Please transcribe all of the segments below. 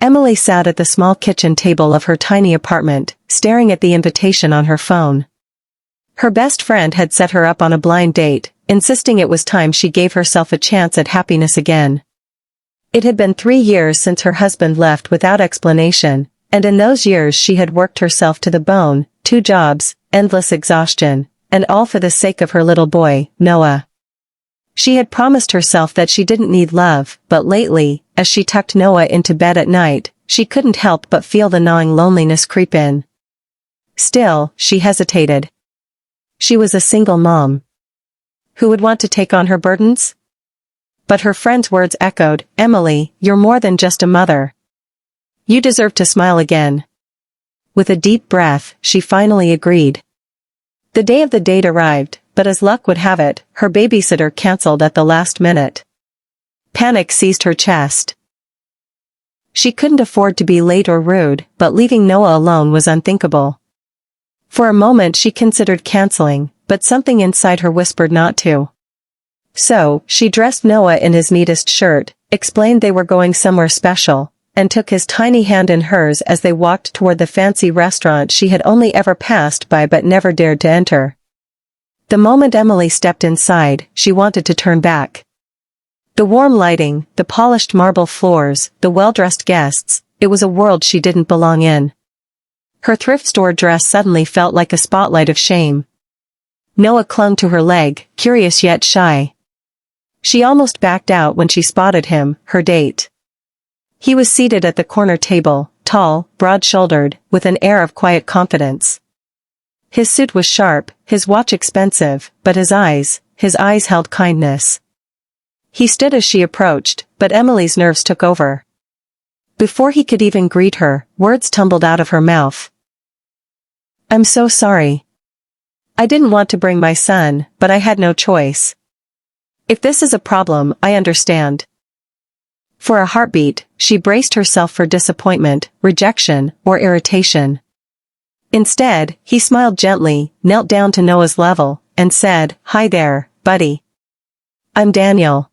Emily sat at the small kitchen table of her tiny apartment, staring at the invitation on her phone. Her best friend had set her up on a blind date, insisting it was time she gave herself a chance at happiness again. It had been 3 years since her husband left without explanation, and in those years she had worked herself to the bone, 2 jobs, endless exhaustion, and all for the sake of her little boy, Noah. She had promised herself that she didn't need love, but lately, as she tucked Noah into bed at night, she couldn't help but feel the gnawing loneliness creep in. Still, she hesitated. She was a single mom. Who would want to take on her burdens? But her friend's words echoed, "Emily, you're more than just a mother. You deserve to smile again." With a deep breath, she finally agreed. The day of the date arrived, but as luck would have it, her babysitter canceled at the last minute. Panic seized her chest. She couldn't afford to be late or rude, but leaving Noah alone was unthinkable. For a moment she considered canceling, but something inside her whispered not to. So, she dressed Noah in his neatest shirt, explained they were going somewhere special, and took his tiny hand in hers as they walked toward the fancy restaurant she had only ever passed by but never dared to enter. The moment Emily stepped inside, she wanted to turn back. The warm lighting, the polished marble floors, the well-dressed guests, it was a world she didn't belong in. Her thrift store dress suddenly felt like a spotlight of shame. Noah clung to her leg, curious yet shy. She almost backed out when she spotted him, her date. He was seated at the corner table, tall, broad-shouldered, with an air of quiet confidence. His suit was sharp, his watch expensive, but his eyes held kindness. He stood as she approached, but Emily's nerves took over. Before he could even greet her, words tumbled out of her mouth. "I'm so sorry. I didn't want to bring my son, but I had no choice. If this is a problem, I understand." For a heartbeat, she braced herself for disappointment, rejection, or irritation. Instead, he smiled gently, knelt down to Noah's level, and said, "Hi there, buddy. I'm Daniel.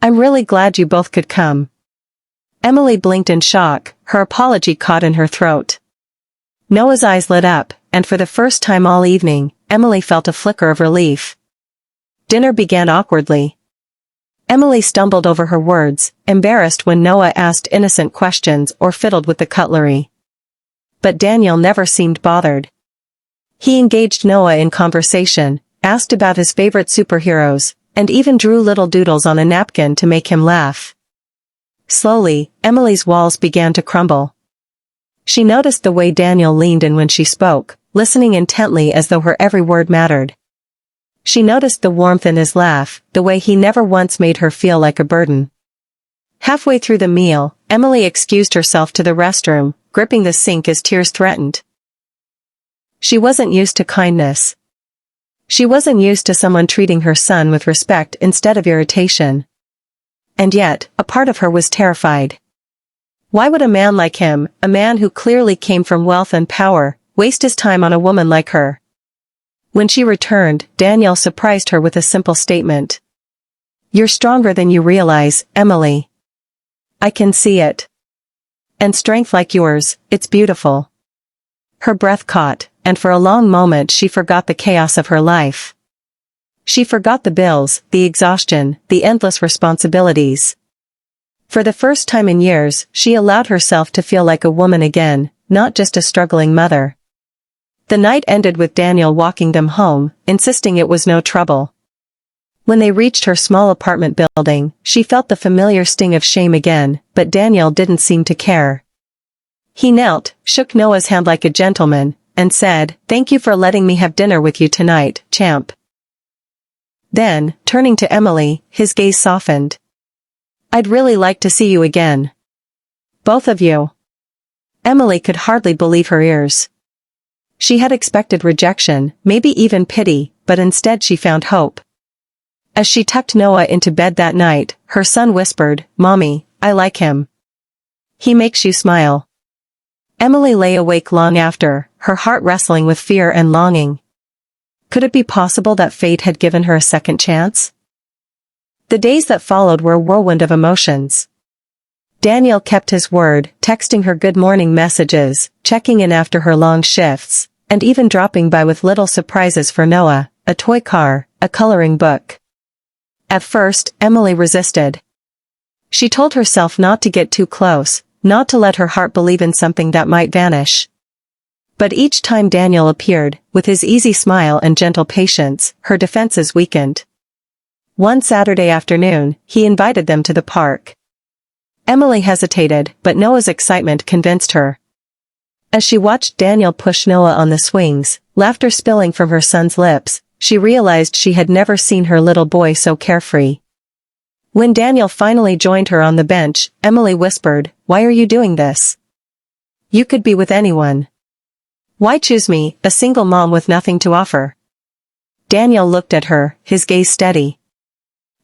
I'm really glad you both could come." Emily blinked in shock, her apology caught in her throat. Noah's eyes lit up, and for the first time all evening, Emily felt a flicker of relief. Dinner began awkwardly. Emily stumbled over her words, embarrassed when Noah asked innocent questions or fiddled with the cutlery. But Daniel never seemed bothered. He engaged Noah in conversation, asked about his favorite superheroes, and even drew little doodles on a napkin to make him laugh. Slowly, Emily's walls began to crumble. She noticed the way Daniel leaned in when she spoke, listening intently as though her every word mattered. She noticed the warmth in his laugh, the way he never once made her feel like a burden. Halfway through the meal, Emily excused herself to the restroom, gripping the sink as tears threatened. She wasn't used to kindness. She wasn't used to someone treating her son with respect instead of irritation. And yet, a part of her was terrified. Why would a man like him, a man who clearly came from wealth and power, waste his time on a woman like her? When she returned, Daniel surprised her with a simple statement. "You're stronger than you realize, Emily. I can see it. And strength like yours, it's beautiful." Her breath caught, and for a long moment she forgot the chaos of her life. She forgot the bills, the exhaustion, the endless responsibilities. For the first time in years, she allowed herself to feel like a woman again, not just a struggling mother. The night ended with Daniel walking them home, insisting it was no trouble. When they reached her small apartment building, she felt the familiar sting of shame again, but Daniel didn't seem to care. He knelt, shook Noah's hand like a gentleman, and said, "Thank you for letting me have dinner with you tonight, champ." Then, turning to Emily, his gaze softened. "I'd really like to see you again. Both of you." Emily could hardly believe her ears. She had expected rejection, maybe even pity, but instead she found hope. As she tucked Noah into bed that night, her son whispered, "Mommy, I like him. He makes you smile." Emily lay awake long after, her heart wrestling with fear and longing. Could it be possible that fate had given her a second chance? The days that followed were a whirlwind of emotions. Daniel kept his word, texting her good morning messages, checking in after her long shifts, and even dropping by with little surprises for Noah, a toy car, a coloring book. At first, Emily resisted. She told herself not to get too close, not to let her heart believe in something that might vanish. But each time Daniel appeared, with his easy smile and gentle patience, her defenses weakened. One Saturday afternoon, he invited them to the park. Emily hesitated, but Noah's excitement convinced her. As she watched Daniel push Noah on the swings, laughter spilling from her son's lips, she realized she had never seen her little boy so carefree. When Daniel finally joined her on the bench, Emily whispered, "Why are you doing this? You could be with anyone. Why choose me, a single mom with nothing to offer?" Daniel looked at her, his gaze steady.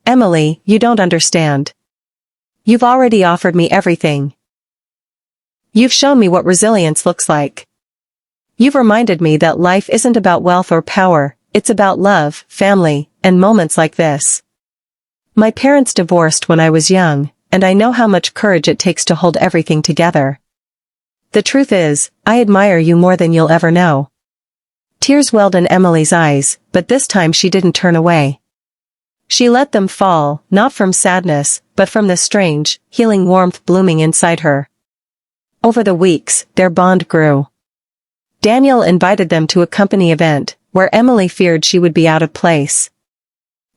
"Emily, you don't understand. You've already offered me everything. You've shown me what resilience looks like. You've reminded me that life isn't about wealth or power, it's about love, family, and moments like this. My parents divorced when I was young, and I know how much courage it takes to hold everything together. The truth is, I admire you more than you'll ever know." Tears welled in Emily's eyes, but this time she didn't turn away. She let them fall, not from sadness, but from the strange, healing warmth blooming inside her. Over the weeks, their bond grew. Daniel invited them to a company event, where Emily feared she would be out of place.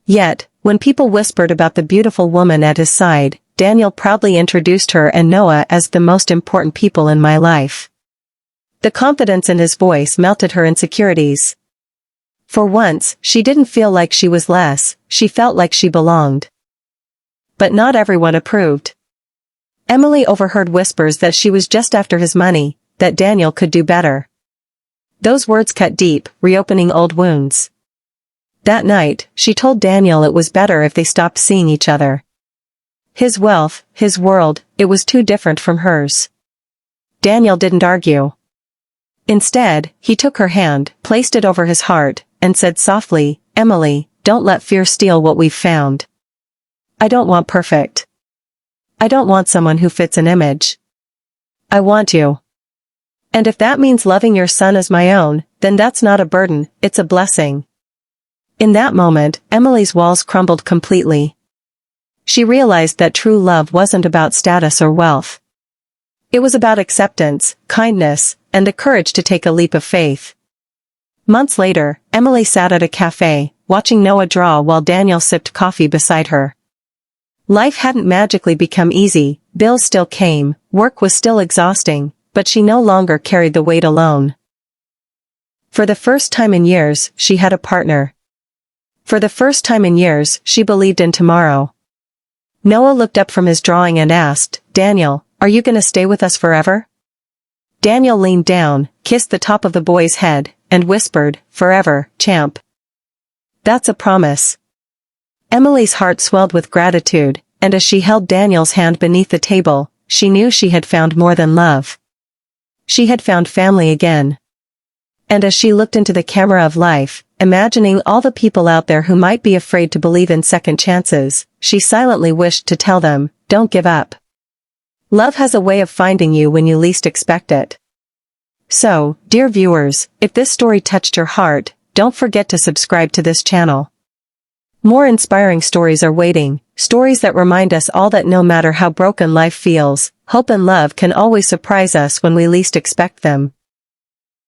Yet, when people whispered about the beautiful woman at his side, Daniel proudly introduced her and Noah as the most important people in my life. The confidence in his voice melted her insecurities. For once, she didn't feel like she was less, she felt like she belonged. But not everyone approved. Emily overheard whispers that she was just after his money, that Daniel could do better. Those words cut deep, reopening old wounds. That night, she told Daniel it was better if they stopped seeing each other. His wealth, his world, it was too different from hers. Daniel didn't argue. Instead, he took her hand, placed it over his heart, and said softly, "Emily, don't let fear steal what we've found. I don't want perfect. I don't want someone who fits an image. I want you. And if that means loving your son as my own, then that's not a burden, it's a blessing." In that moment, Emily's walls crumbled completely. She realized that true love wasn't about status or wealth. It was about acceptance, kindness, and the courage to take a leap of faith. Months later, Emily sat at a cafe, watching Noah draw while Daniel sipped coffee beside her. Life hadn't magically become easy, bills still came, work was still exhausting, but she no longer carried the weight alone. For the first time in years, she had a partner. For the first time in years, she believed in tomorrow. Noah looked up from his drawing and asked, "Daniel, are you gonna stay with us forever?" Daniel leaned down, kissed the top of the boy's head, and whispered, "Forever, champ." "That's a promise." Emily's heart swelled with gratitude, and as she held Daniel's hand beneath the table, she knew she had found more than love. She had found family again. And as she looked into the camera of life, imagining all the people out there who might be afraid to believe in second chances, she silently wished to tell them, "Don't give up. Love has a way of finding you when you least expect it." So, dear viewers, if this story touched your heart, don't forget to subscribe to this channel. More inspiring stories are waiting, stories that remind us all that no matter how broken life feels, hope and love can always surprise us when we least expect them.